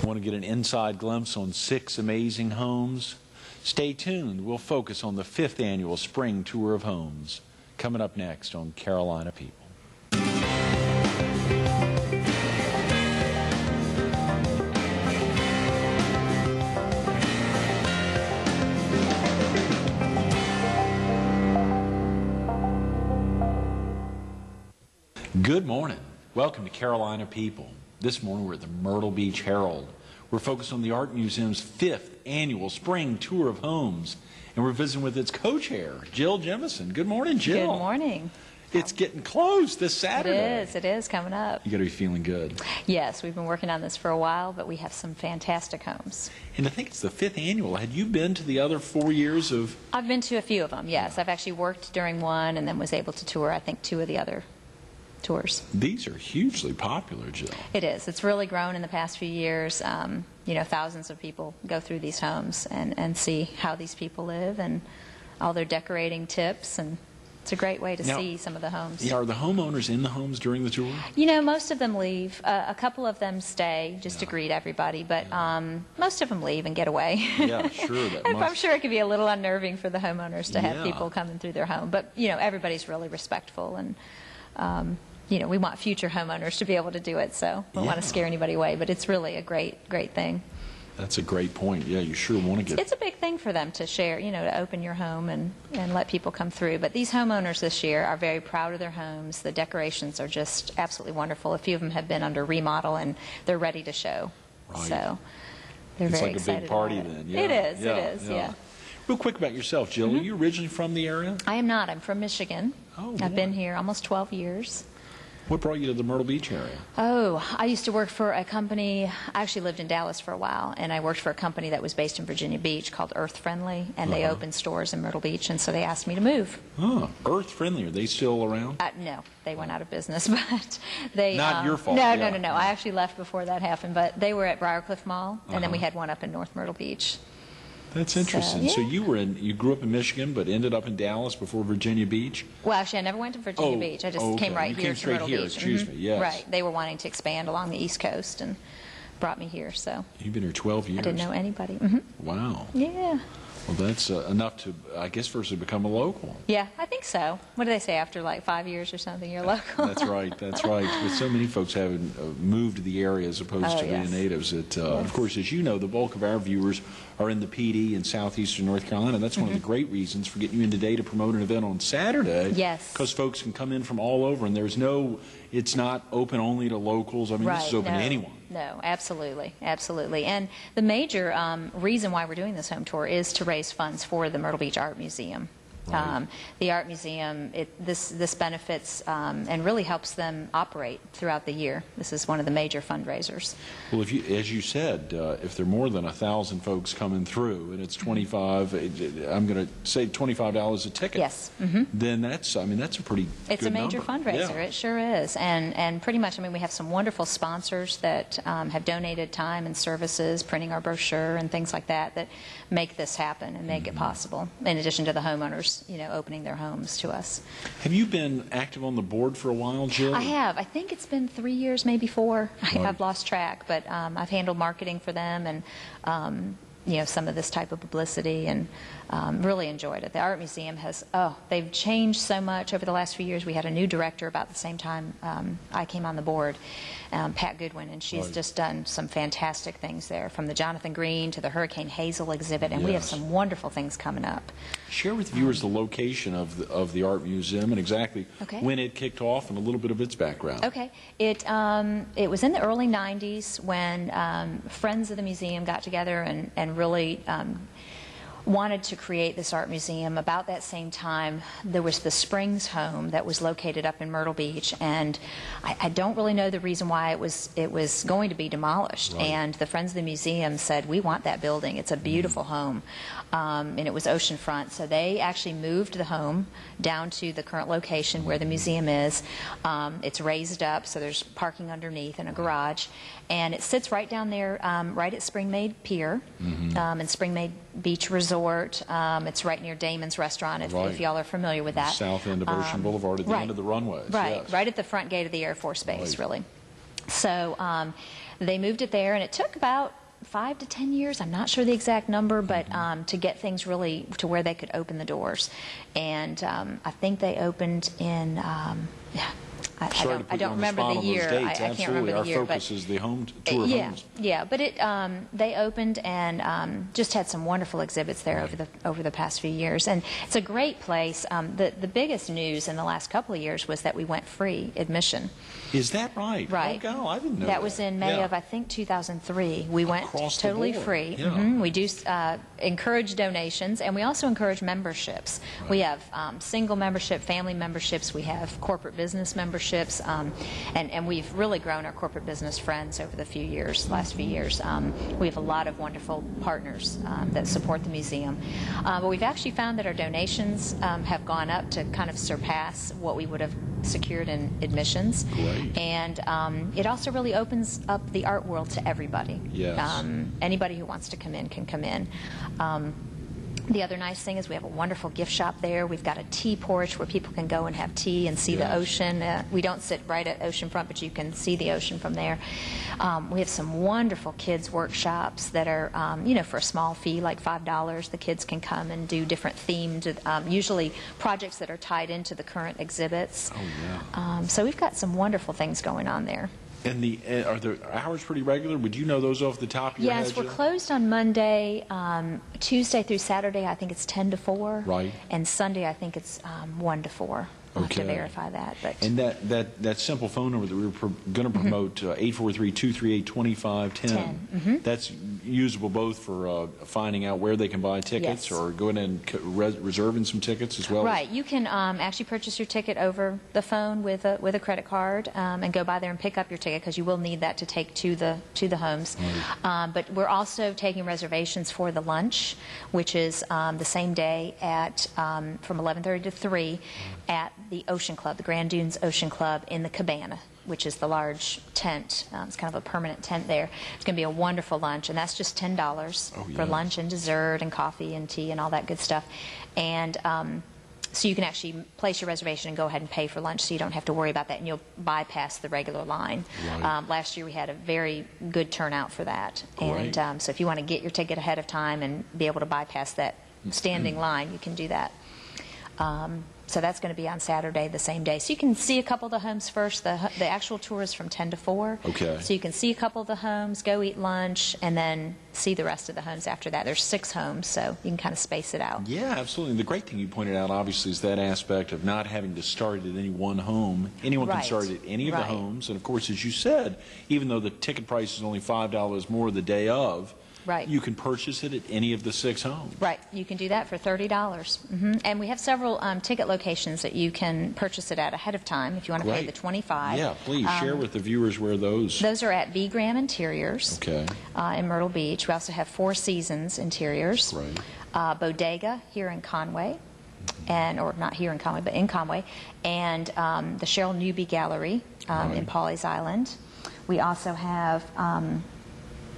Want to get an inside glimpse on 6 amazing homes? Stay tuned. We'll focus on the 5th annual Spring Tour of Homes. Coming up next on Carolina People. Good morning. Welcome to Carolina People. This morning we're at the Myrtle Beach Herald. We're focused on the Art Museum's 5th annual Spring Tour of Homes, and we're visiting with its co-chair, Jill Jemison. Good morning, Jill. Good morning. It's getting close this Saturday. It is coming up. You got to be feeling good. Yes, we've been working on this for a while, but we have some fantastic homes. And I think it's the 5th annual. Had you been to the other 4 years of? I've been to a few of them, yes. I've actually worked during one and then was able to tour, I think, 2 of the other tours. These are hugely popular, Jill. It is. It's really grown in the past few years. You know, thousands of people go through these homes and see how these people live and all their decorating tips, and it's a great way to see some of the homes. Yeah, are the homeowners in the homes during the tour? You know, most of them leave. A couple of them stay just to greet everybody, but most of them leave and get away. Yeah, sure. I'm sure it could be a little unnerving for the homeowners to have people coming through their home, but you know, everybody's really respectful, and you know, we want future homeowners to be able to do it, so we don't want to scare anybody away, but it's really a great thing. That's a great point. Yeah, you sure want to get... It's a big thing for them to share, you know, to open your home and let people come through. But these homeowners this year are very proud of their homes. The decorations are just absolutely wonderful. A few of them have been under remodel, and they're ready to show. Right. So they're very excited. It's like a big party then. Yeah. It is, yeah. Real quick about yourself, Jill. Are you originally from the area? I am not. I'm from Michigan. Oh, I've been here almost 12 years. What brought you to the Myrtle Beach area? Oh, I used to work for a company. I actually lived in Dallas for a while, and I worked for a company that was based in Virginia Beach called Earth Friendly, and they opened stores in Myrtle Beach, and so they asked me to move. Oh, Earth Friendly. Are they still around? No, they went out of business, but they... Not your fault. No. I actually left before that happened, but they were at Briarcliff Mall, and then we had one up in North Myrtle Beach. That's interesting. So you grew up in Michigan, but ended up in Dallas before Virginia Beach? Well, actually, I never went to Virginia Beach. I just came right here to Myrtle Beach. Excuse me, yes. Right. They were wanting to expand along the East Coast and brought me here, so... You've been here 12 years. I didn't know anybody. Wow. Yeah. Well, that's enough to, I guess, first to become a local. Yeah, I think so. What do they say, after like 5 years or something, you're local? That's right. But so many folks haven't moved to the area as opposed to being natives. Of course, as you know, the bulk of our viewers are in the PD in southeastern North Carolina. That's one of the great reasons for getting you in today to promote an event on Saturday. Yes. Because folks can come in from all over, and it's not open only to locals. I mean, this is open to anyone. No, absolutely. And the major reason why we're doing this home tour is to raise funds for the Myrtle Beach Art Museum. Right. The Art Museum, this benefits and really helps them operate throughout the year. This is one of the major fundraisers. Well, as you said, if there are more than 1,000 folks coming through, and it's $25, I'm going to say $25 a ticket. Yes. Then that's a pretty It's good a major number. fundraiser. It sure is. And pretty much, I mean, we have some wonderful sponsors that have donated time and services, printing our brochure and things like that make this happen and make it possible, in addition to the homeowners, you know, opening their homes to us. Have you been active on the board for a while, Jill? I have. I think it's been 3 years, maybe 4. I've lost track, but I've handled marketing for them and you know, some of this type of publicity, and really enjoyed it. The Art Museum they've changed so much over the last few years. We had a new director about the same time I came on the board, Pat Goodwin, and she's just done some fantastic things there, from the Jonathan Green to the Hurricane Hazel exhibit, and we have some wonderful things coming up. Share with viewers the location of the Art Museum and exactly when it kicked off and a little bit of its background. Okay. It was in the early 90s when friends of the museum got together and really wanted to create this art museum. About that same time, there was the Springs home that was located up in Myrtle Beach, and I don't really know the reason why it was going to be demolished. And the Friends of the Museum said, we want that building. It's a beautiful home. And it was oceanfront, so they actually moved the home down to the current location where the museum is. It's raised up, so there's parking underneath and a garage, and it sits right down there, right at Springmaid Pier and Springmaid Beach Resort. It's right near Damon's Restaurant, if y'all are familiar with that. South end of Ocean Boulevard at the end of the runways. Right at the front gate of the Air Force Base, really. So they moved it there, and it took about 5 to 10 years, I'm not sure the exact number, but to get things really to where they could open the doors. And I think they opened in, I don't remember the year. I can't remember the year. Our focus is the home tour of homes. Yeah, but they opened and just had some wonderful exhibits there over the past few years. And it's a great place. The biggest news in the last couple of years was that we went free admission. Is that right? Right. Oh, I didn't know that. That was in May of, I think, 2003. We went totally free. Yeah. We do encourage donations, and we also encourage memberships. Right. We have single membership, family memberships. We have corporate business memberships, and we've really grown our corporate business friends over the last few years. We have a lot of wonderful partners that support the museum. But we've actually found that our donations have gone up to kind of surpass what we would have secured in admissions. Great. And it also really opens up the art world to everybody. Yes. Anybody who wants to come in can come in. The other nice thing is we have a wonderful gift shop there. We've got a tea porch where people can go and have tea and see the ocean. We don't sit right at oceanfront, but you can see the ocean from there. We have some wonderful kids workshops that are, for a small fee, like $5, the kids can come and do different themed, usually projects that are tied into the current exhibits. Oh, yeah. So we've got some wonderful things going on there. And are the hours pretty regular? Would you know those off the top of your head? Yes, we're closed on Monday. Tuesday through Saturday, I think it's 10 to 4. Right. And Sunday, I think it's 1 to 4. I'll have to verify that. But and that simple phone number that we were going to promote, 843-238-2510, that's usable both for finding out where they can buy tickets or going and reserving some tickets as well. Right. You can actually purchase your ticket over the phone with a credit card and go by there and pick up your ticket, because you will need that to take to the homes. Right. But we're also taking reservations for the lunch, which is the same day at from 11:30 to 3 at the Ocean Club, the Grand Dunes Ocean Club in the Cabana, which is the large tent. It's kind of a permanent tent there. It's going to be a wonderful lunch, and that's just $10 for lunch and dessert and coffee and tea and all that good stuff. And so you can actually place your reservation and go ahead and pay for lunch, so you don't have to worry about that, and you'll bypass the regular line. Right. Last year we had a very good turnout for that. Great. And so if you want to get your ticket ahead of time and be able to bypass that standing line, you can do that. So that's going to be on Saturday, the same day. So you can see a couple of the homes first. The actual tour is from 10 to 4. Okay. So you can see a couple of the homes, go eat lunch, and then see the rest of the homes after that. There's 6 homes, so you can kind of space it out. Yeah, absolutely. And the great thing you pointed out, obviously, is that aspect of not having to start at any one home. Anyone can start at any of the homes. And, of course, as you said, even though the ticket price is only $5 more the day of, you can purchase it at any of the 6 homes. Right. You can do that for $30. And we have several ticket locations that you can purchase it at ahead of time if you want to pay the $25. Yeah, please share with the viewers where those. Those are at V. Graham Interiors in Myrtle Beach. We also have Four Seasons Interiors. Right. Bodega here in Conway. Or not here in Conway, but in Conway. And the Cheryl Newby Gallery in Pawleys Island. We also have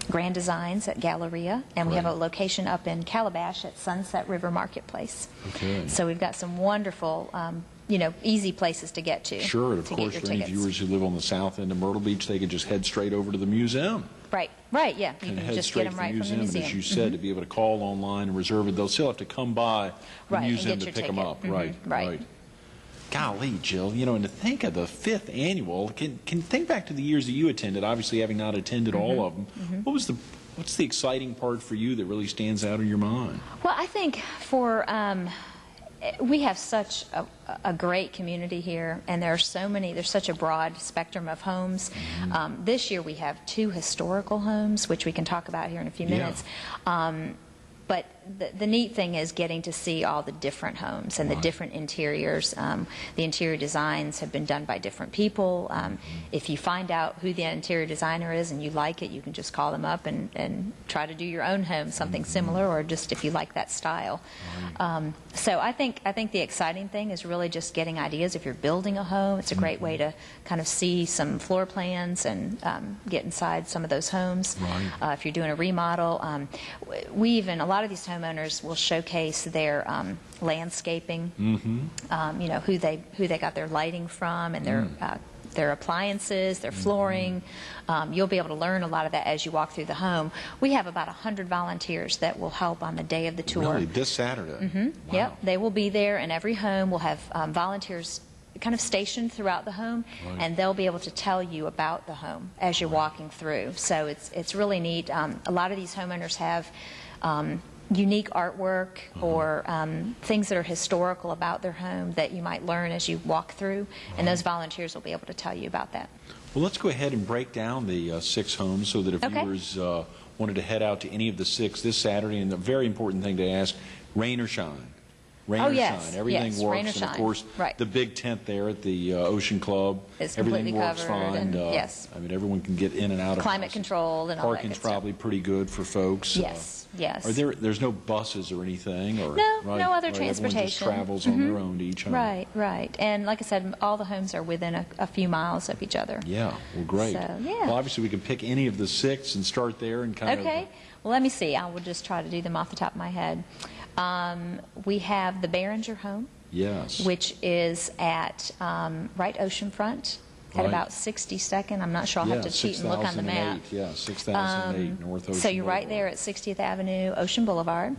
Grand Designs at Galleria, and we have a location up in Calabash at Sunset River Marketplace. Okay. So we've got some wonderful, easy places to get to. Sure, and of course, for any viewers who live on the south end of Myrtle Beach, they can just head straight over to the museum. Right, yeah. You can just get them right from the museum. And as you said, to be able to call online and reserve it, they'll still have to come by the museum to pick them up. Right. Golly, Jill, and to think of the 5th annual, can think back to the years that you attended, obviously having not attended all of them. What's the exciting part for you that really stands out in your mind? Well, I think we have such a great community here, and there's such a broad spectrum of homes. This year we have 2 historical homes, which we can talk about here in a few minutes. But the neat thing is getting to see all the different homes and the different interiors. The interior designs have been done by different people. If you find out who the interior designer is and you like it, you can just call them up and try to do your own home, something similar, or just if you like that style. So I think the exciting thing is really just getting ideas. If you're building a home, it's a great way to kind of see some floor plans and get inside some of those homes. If you're doing a remodel, a lot of these homeowners will showcase their landscaping, who they got their lighting from, and their their appliances, their flooring. You'll be able to learn a lot of that as you walk through the home. We have about 100 volunteers that will help on the day of the tour. Really? This Saturday? Wow. Yep. They will be there, and every home will have volunteers kind of stationed throughout the home, and they'll be able to tell you about the home as you're walking through. So it's really neat. A lot of these homeowners have unique artwork or things that are historical about their home that you might learn as you walk through, and those volunteers will be able to tell you about that. Well, let's go ahead and break down the 6 homes so that if viewers wanted to head out to any of the 6 this Saturday, and the very important thing to ask, rain or shine. Rain or shine. Everything works. Rain or shine. And of course, the big tent there at the Ocean Club, it's everything works fine. And, I mean, everyone can get in and out of climate controlled and all that Parking's good stuff. probably pretty good for folks. Yes, yes. There's no buses or anything? Or, no other transportation. Everyone just travels on their own to each home. Right. And like I said, all the homes are within a few miles of each other. Yeah, well, great. So, Well, obviously, we can pick any of the 6 and start there and kind of... Okay. Well, let me see. I will just try to do them off the top of my head. We have the Behringer home, which is at right oceanfront at about 62nd. I'm not sure. I'll have to cheat and look on the map. 6008 North Ocean So you're right Boulevard. there at 60th Avenue, Ocean Boulevard.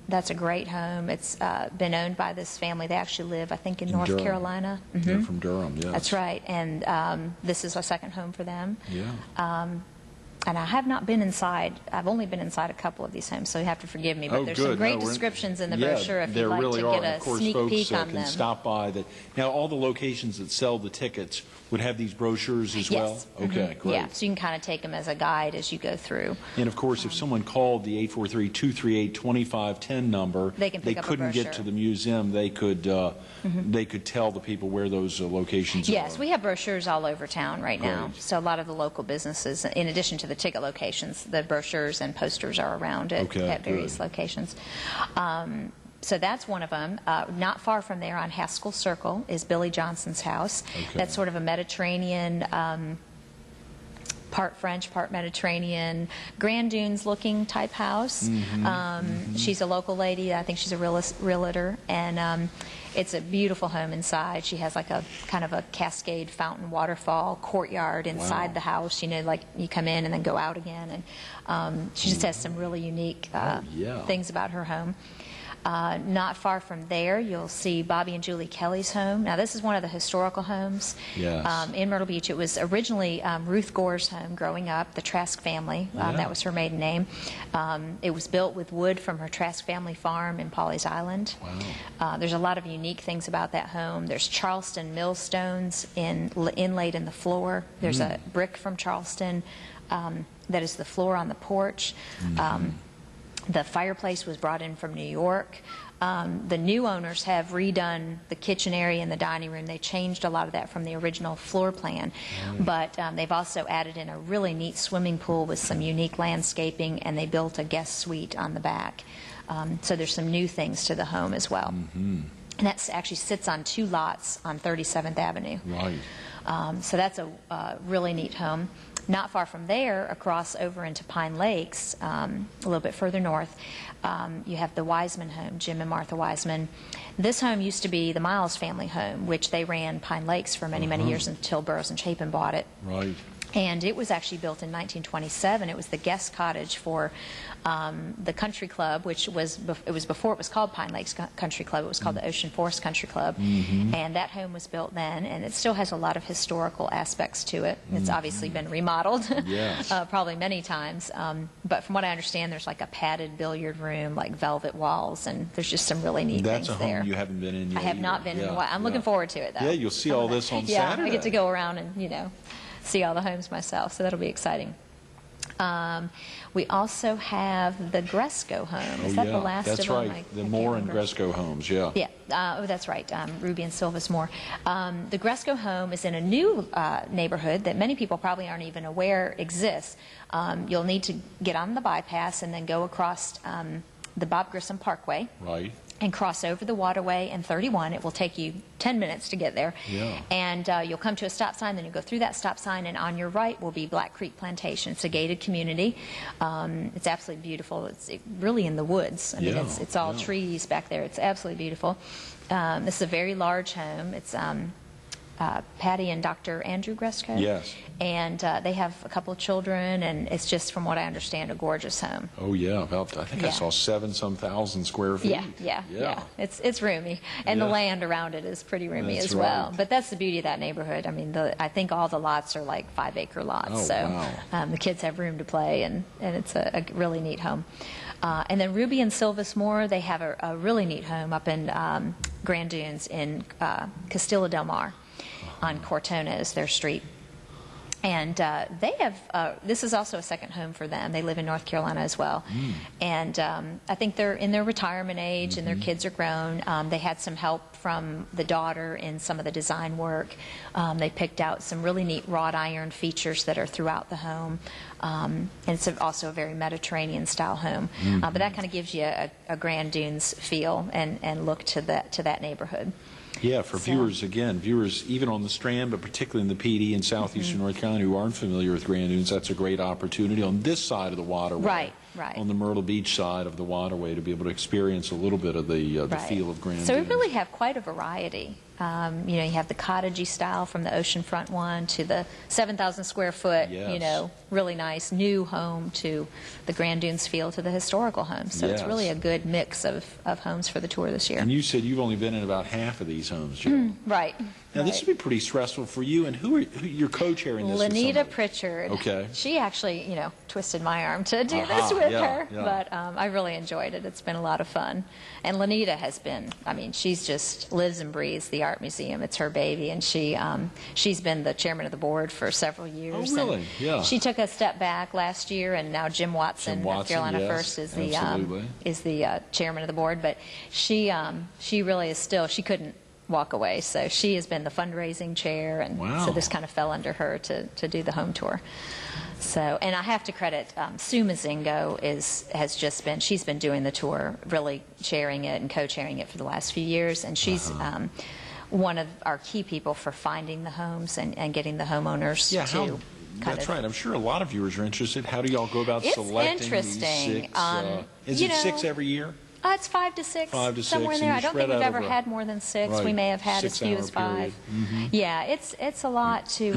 That's a great home. It's been owned by this family. They actually live, I think, in North Durham. Carolina. They're from Durham, yes. That's right. And this is a second home for them. Yeah. And I have not been inside. I've only been inside a couple of these homes, so you have to forgive me. But there's some great descriptions in the brochure if you'd like really to are. get a of course, sneak folks, peek on can them. stop by. Now, all the locations that sell the tickets would have these brochures as well? Okay, great. Yeah, so you can kind of take them as a guide as you go through. And, of course, if someone called the 843-238-2510 number, they couldn't get to the museum, they could tell the people where those locations are. Yes, we have brochures all over town right now. So a lot of the local businesses, in addition to the ticket locations, the brochures and posters are around at various locations. So that's one of them. Not far from there on Haskell Circle is Billy Johnson's house. That's sort of a Mediterranean, part French, part Mediterranean, Grand Dunes looking type house. She's a local lady. I think she's a realtor. And it's a beautiful home inside. She has like a kind of a cascade fountain waterfall courtyard inside the house. You know, like you come in and then go out again. And she just has some really unique things about her home. Not far from there, you'll see Bobby and Julie Kelly's home. Now, this is one of the historical homes in Myrtle Beach. It was originally Ruth Gore's home growing up, the Trask family. That was her maiden name. It was built with wood from her Trask family farm in Pawleys Island. There's a lot of unique things about that home. There's Charleston millstones inlaid in the floor. There's a brick from Charleston that is the floor on the porch. The fireplace was brought in from New York. The new owners have redone the kitchen area and the dining room. They changed a lot of that from the original floor plan. But they've also added in a really neat swimming pool with some unique landscaping, and they built a guest suite on the back. So there's some new things to the home as well. And that actually sits on 2 lots on 37th Avenue. So that's a really neat home. Not far from there, across over into Pine Lakes, a little bit further north, you have the Wiseman home, Jim and Martha Wiseman. This home used to be the Miles family home, which they ran Pine Lakes for many, many years until Burroughs and Chapin bought it. And it was actually built in 1927. It was the guest cottage for the country club, which was before it was called Pine Lakes Country Club. It was called the Ocean Forest Country Club. And that home was built then, and it still has a lot of historical aspects to it. It's obviously been remodeled probably many times. But from what I understand, there's like a padded billiard room, like velvet walls, and there's just some really neat things there. That's a home you haven't been in yet. I have not been in a while. I'm looking forward to it, though. Yeah, you'll see all this on Saturday. I get to go around and, see all the homes myself, so that'll be exciting. We also have the Gresco home. Is that the last of them? That's right. The Moore and Gresco homes, Yeah, that's right. Ruby and Silvis Moore. The Gresco home is in a new neighborhood that many people probably aren't even aware exists. You'll need to get on the bypass and then go across the Bob Grissom Parkway. And cross over the waterway and 31. It will take you 10 minutes to get there. And you'll come to a stop sign, then you go through that stop sign, and on your right will be Black Creek Plantation. It's a gated community. It's absolutely beautiful. It's really in the woods. I mean, it's all trees back there. It's absolutely beautiful. This is a very large home. It's Patty and Dr. Andrew Gresco. Yes. And they have a couple of children, and it's just, from what I understand, a gorgeous home. Oh yeah, about, I think I saw 7-some thousand square feet. Yeah. It's roomy, and the land around it is pretty roomy as well. But that's the beauty of that neighborhood. I mean, I think all the lots are like 5-acre lots, the kids have room to play, and it's a really neat home. And then Ruby and Silvis Moore, they have a really neat home up in Grand Dunes in Castilla del Mar on Cortona is their street. And they have, this is also a second home for them. They live in North Carolina as well. And I think they're in their retirement age, and their kids are grown. They had some help from the daughter in some of the design work. They picked out some really neat wrought iron features that are throughout the home. And it's also a very Mediterranean style home. But that kind of gives you a Grand Dunes feel and look to that neighborhood. Yeah, for viewers even on the Strand, but particularly in the PD in southeastern North Carolina who aren't familiar with Grand Dunes, that's a great opportunity on this side of the waterway. Right. On the Myrtle Beach side of the waterway, to be able to experience a little bit of the feel of Grand Dunes. So we really have quite a variety. You have the cottagey style from the oceanfront one to the 7,000 square foot, really nice new home, to the Grand Dunes feel, to the historical homes. So it's really a good mix of homes for the tour this year. And you said you've only been in about half of these homes, Jill. Right. Now, this would be pretty stressful for you. And who you're co-chairing this with? Lanita Pritchard. Okay. She actually, twisted my arm to do this with her. But I really enjoyed it. It's been a lot of fun. And Lanita has been, she's just lives and breathes the art museum. It's her baby. And she's been the chairman of the board for several years. Oh, really? And yeah. She took a step back last year, and now Jim Watson, North Carolina First, is the chairman of the board. But she really is still, she couldn't walk away. So she has been the fundraising chair, and so this kind of fell under her to do the home tour. So, and I have to credit Sue Mazingo she's been doing the tour, really chairing it and co-chairing it for the last few years, and she's one of our key people for finding the homes and getting the homeowners to. That's right. I'm sure a lot of viewers are interested. How do y'all go about selecting these 6? Is it 6 every year? It's 5 to 6. 5 to 6. Somewhere in there. I don't think we've ever had more than 6. Right. We may have had as few as 5. Yeah, it's a lot to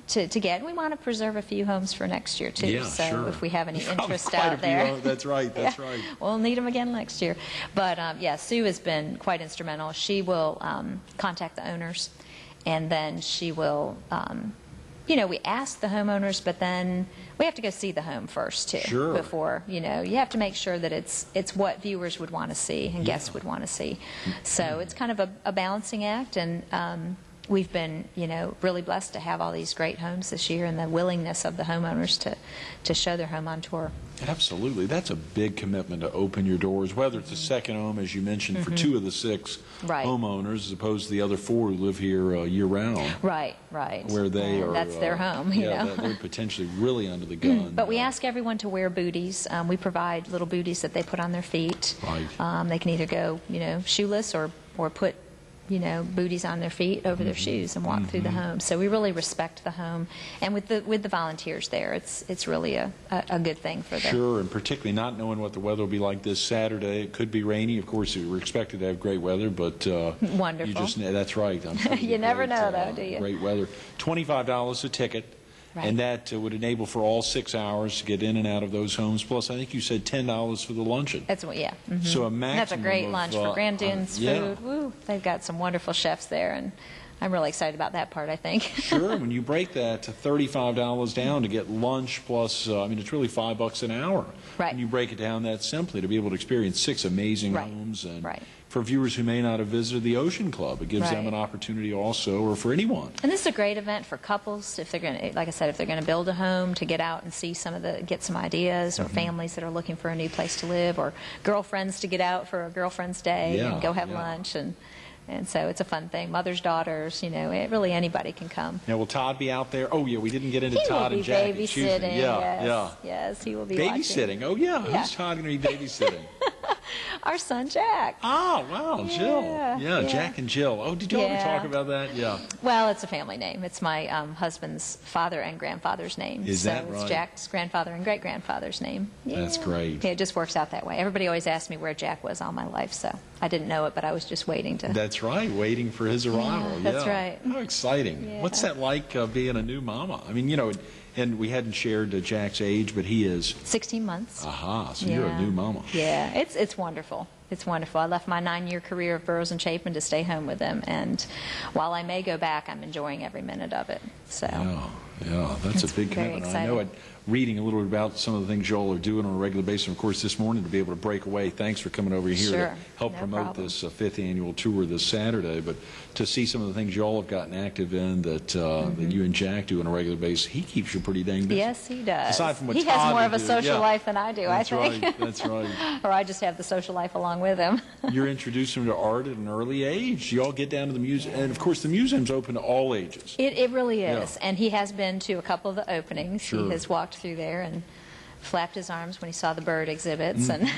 get. And we want to preserve a few homes for next year too. So if we have any interest out there, that's right. we'll need them again next year. But Sue has been quite instrumental. She will contact the owners, and then she will. We ask the homeowners, but then we have to go see the home first too. Sure. Before, you have to make sure that it's what viewers would want to see and guests would want to see. So it's kind of a balancing act, and we've been, really blessed to have all these great homes this year, and the willingness of the homeowners to show their home on tour. Absolutely. That's a big commitment to open your doors, whether it's a second home, as you mentioned, for 2 of the 6 homeowners, as opposed to the other 4 who live here year-round. Right. Where they are... That's their home, they're potentially really under the gun. But we ask everyone to wear booties. We provide little booties that they put on their feet. Right. They can either go, shoeless or put booties on their feet over their shoes and walk through the home. So we really respect the home, and with the volunteers there, it's really a good thing for them. Sure, and particularly not knowing what the weather will be like this Saturday. It could be rainy. Of course, we're expected to have great weather, but wonderful. That's right. I'm sure you never know, though, do you? Great weather. $25 a ticket. Right. And that would enable for all 6 hours to get in and out of those homes. Plus, I think you said $10 for the luncheon. That's what, So a maximum. That's a great lunch for Grand Dunes food. Woo, they've got some wonderful chefs there, and I'm really excited about that part, I think. Sure. When you break that to $35 down to get lunch plus, it's really $5 an hour. Right. And you break it down that simply to be able to experience 6 amazing homes. And for viewers who may not have visited the Ocean Club, it gives them an opportunity also, or for anyone. And this is a great event for couples if they're going to, like I said, if they're going to build a home, to get out and see get some ideas, or families that are looking for a new place to live, or girlfriends to get out for a girlfriend's day and go have lunch. And so it's a fun thing. Mothers, daughters, really anybody can come. Now, will Todd be out there? Oh, yeah, we didn't get into Todd and Jackie. He will be babysitting. Yes, he will be babysitting. watching. Oh, yeah. Who's Todd going to be babysitting? Our son Jack. Oh, wow, Jill. Yeah. Jack and Jill. Oh, did you ever Yeah. talk about that? Yeah. Well, it's a family name. It's my husband's father and grandfather's name. Is that So right? it's Jack's grandfather and great-grandfather's name. Yeah. That's great. Yeah, it just works out that way. Everybody always asked me where Jack was all my life, so I didn't know it, but I was just waiting to. That's right, waiting for his arrival. That's right. How exciting. Yeah. What's that like being a new mama? I mean, you know, and we hadn't shared Jack's age, but he is 16 months. Aha, so you're a new mama. Yeah, it's wonderful. It's wonderful. I left my 9-year career of Burroughs and Chapin to stay home with them, and while I may go back, I'm enjoying every minute of it. So. Yeah, that's It's a big very commitment. I know it. Reading a little bit about some of the things y'all are doing on a regular basis. Of course, this morning to be able to break away. Thanks for coming over here Sure. to help No promote problem. this 5th annual tour this Saturday. But to see some of the things y'all have gotten active in that that you and Jack do on a regular basis, he keeps you pretty dang busy. Yes, he does. Aside from what he has Todd more would of a do. social Yeah. life than I do, That's I think. right. That's right. Or I just have the social life along with him. You're introducing him to art at an early age. You all get down to the museum, and of course, the museum's open to all ages. It really Yeah. is. And he has been to a couple of the openings. Sure. He has walked through there and flapped his arms when he saw the bird exhibits, and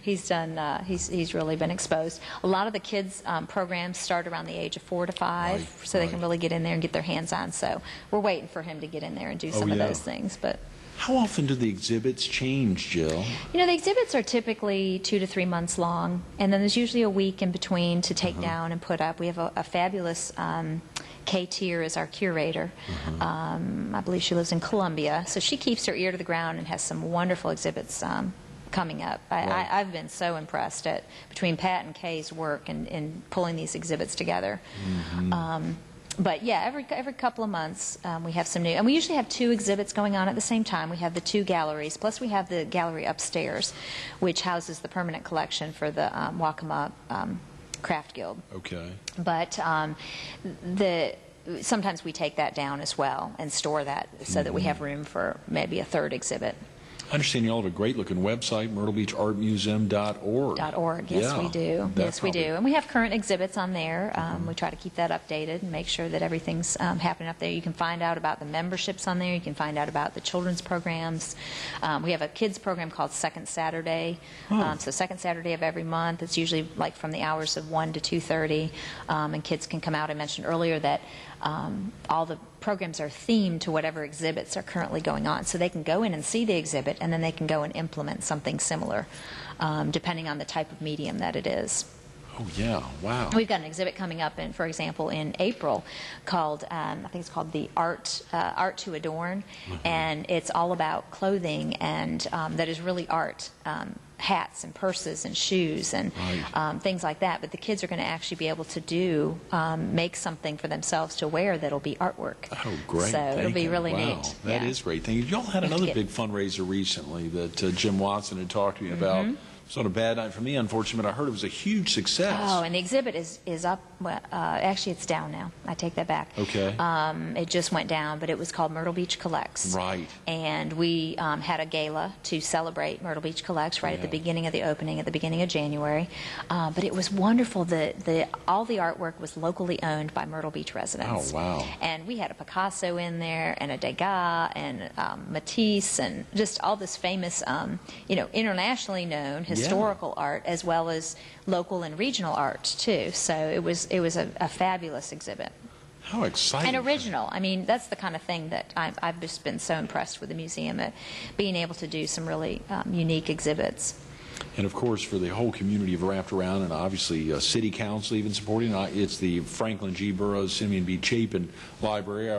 he's done. He's really been exposed. A lot of the kids' programs start around the age of 4 to 5, Right, so they right. can really get in there and get their hands on. So we're waiting for him to get in there and do some of yeah. those things. But How often do the exhibits change, Jill? you know, the exhibits are typically 2 to 3 months long, and then there's usually a week in between to take down and put up. We have a fabulous Kay Tier is our curator. I believe she lives in Columbia, so she keeps her ear to the ground and has some wonderful exhibits coming up. Right. I've been so impressed at between Pat and Kay's work in pulling these exhibits together. But yeah, every couple of months we have some new, and we usually have 2 exhibits going on at the same time. We have the 2 galleries, plus we have the gallery upstairs, which houses the permanent collection for the Waccamaw Craft Guild. Okay. But sometimes we take that down as well and store that so that we have room for maybe a 3rd exhibit. I understand you all have a great-looking website, myrtlebeachartmuseum.org. .org, yes, Yeah, we do. that Yes, we do. probably- And we have current exhibits on there. We try to keep that updated and make sure that everything's happening up there. You can find out about the memberships on there. You can find out about the children's programs. We have a kids program called Second Saturday. So second Saturday of every month. It's usually like from the hours of 1 to 2:30. And kids can come out. I mentioned earlier that all the programs are themed to whatever exhibits are currently going on. So they can go in and see the exhibit, and then they can go and implement something similar, depending on the type of medium that it is. Oh, yeah. Wow. We've got an exhibit coming up, for example, in April called, I think it's called the Art to Adorn, and it's all about clothing, and that is really art. Hats and purses and shoes and things like that. But the kids are going to actually be able to make something for themselves to wear that'll be artwork. Oh, great. So it'll be thinking. really Wow. neat. That Yeah. is great. Thank you. Y'all had another big fundraiser recently that Jim Watson had talked to me about. It's not a bad night for me, unfortunately, but I heard it was a huge success. Oh, and the exhibit is up. Actually, it's down now. I take that back. Okay. It just went down, but it was called Myrtle Beach Collects. Right. And we had a gala to celebrate Myrtle Beach Collects right at the beginning of the opening, at the beginning of January. But it was wonderful. All the artwork was locally owned by Myrtle Beach residents. Oh, wow. And we had a Picasso in there, and a Degas, and Matisse, and just all this famous, internationally known historical art, as well as local and regional art too. So it was a fabulous exhibit. How exciting. And original. I mean, that's the kind of thing that I've just been so impressed with the museum at being able to do some really unique exhibits. And, of course, for the whole community of wrapped around, and obviously City Council even supporting it, it's the Franklin G. Burroughs Simeon B. Chapin Library,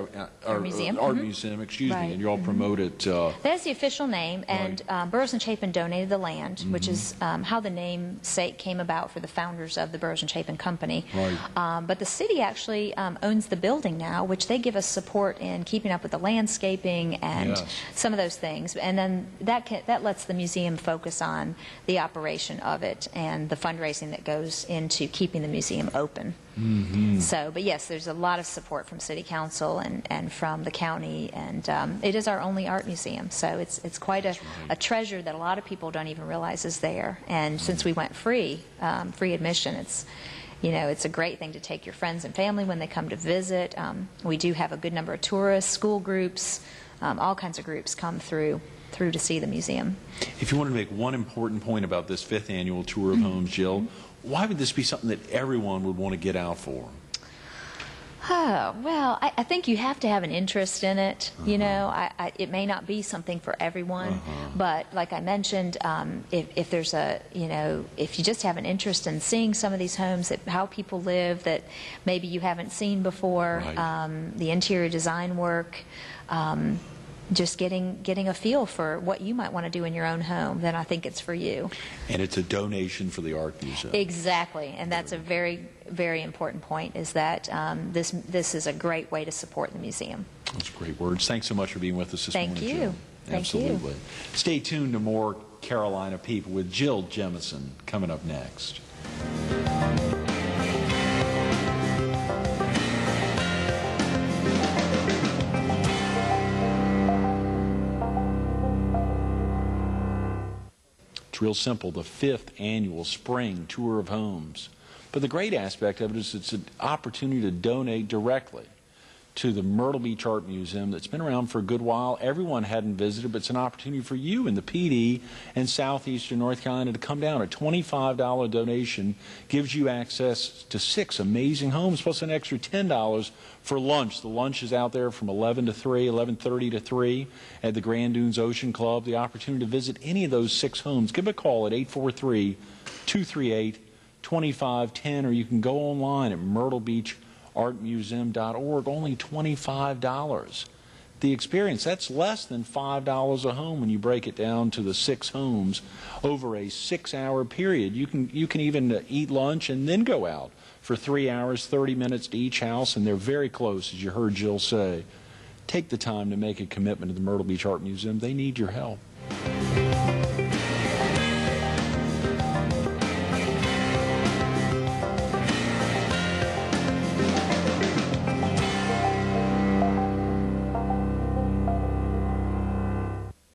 Art Museum. Art Museum, excuse me, Right. and you all promote it. That's the official name, and Burroughs and Chapin donated the land, which is how the namesake came about for the founders of the Burroughs and Chapin Company. Right. But the city actually owns the building now, which they give us support in keeping up with the landscaping and Yes. some of those things. And then that lets the museum focus on the operation of it and the fundraising that goes into keeping the museum open. So, but yes, there's a lot of support from City Council and from the county, and it is our only art museum. So it's quite a treasure that a lot of people don't even realize is there. And since we went free admission, it's a great thing to take your friends and family when they come to visit. We do have a good number of tourists, school groups, all kinds of groups come through to see the museum. If you wanted to make one important point about this 5th annual tour of homes, Jill, why would this be something that everyone would want to get out for? Oh, well, I think you have to have an interest in it. You know, it may not be something for everyone, but like I mentioned, if there's a, you know, if you just have an interest in seeing some of these homes, how people live that maybe you haven't seen before, the interior design work, just getting a feel for what you might want to do in your own home, then I think it's for you. And it's a donation for the Art Museum. Exactly, and that's a very, very important point, is that this is a great way to support the museum. Those are great words. Thanks so much for being with us this morning, Jill. Thank you. Absolutely. Stay tuned to more Carolina People with Jill Jemison coming up next. Real simple, the 5th annual spring tour of homes. But the great aspect of it is it's an opportunity to donate directly to the Myrtle Beach Art Museum that's been around for a good while. Everyone hadn't visited, but it's an opportunity for you in the PD and southeastern North Carolina to come down. A $25 donation gives you access to 6 amazing homes, plus an extra $10 for lunch. The lunch is out there from 11 to 3, 11:30 to 3 at the Grand Dunes Ocean Club. The opportunity to visit any of those 6 homes. Give a call at 843-238-2510, or you can go online at myrtlebeachartmuseum.org. Only $25. The experience, that's less than $5 a home when you break it down to the 6 homes over a 6-hour period. You can even eat lunch and then go out for 3 hours, 30 minutes to each house, and they're very close, as you heard Jill say. Take the time to make a commitment to the Myrtle Beach Art Museum. They need your help.